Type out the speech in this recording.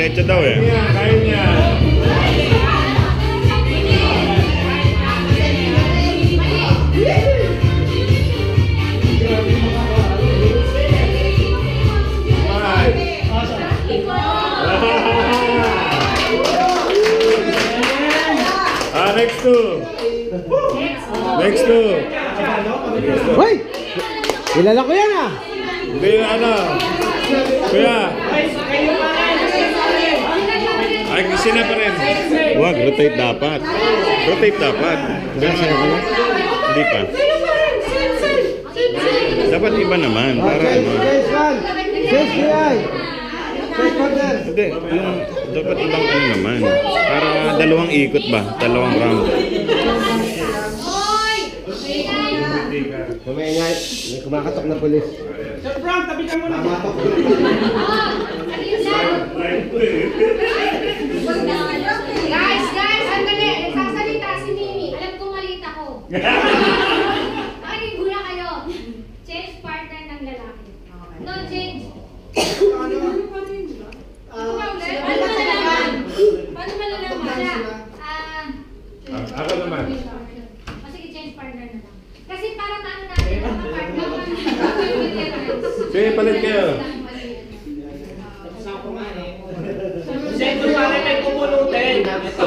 diretso daw eh. Kaya niya. Next two. Next two. Hoy! Kilala ko yan ah! Hindi ano. Kuya. Ay, kasi na pa rin. Wag, rotate dapat. Rotate dapat. Hindi pa. Dapat iba naman. Para ano. Change PI! Change partner! Hindi, yung dapat ibang ano naman. Para dalawang ikot ba? Dalawang round. Kumaingay, may kumakatok na polis. Sir Frank, tabi ka muna. Guys, andali. Nagsasalita si Mimi. Alam ko malit ako. Makinig muna kayo. Change partner ng lalaki. No, change. Paano malalaman? Ako naman. Sige, change partner na lang. Kasi para maano natin, partner. Sige, palit kayo. Siyempre pare may pupulutin. Ito.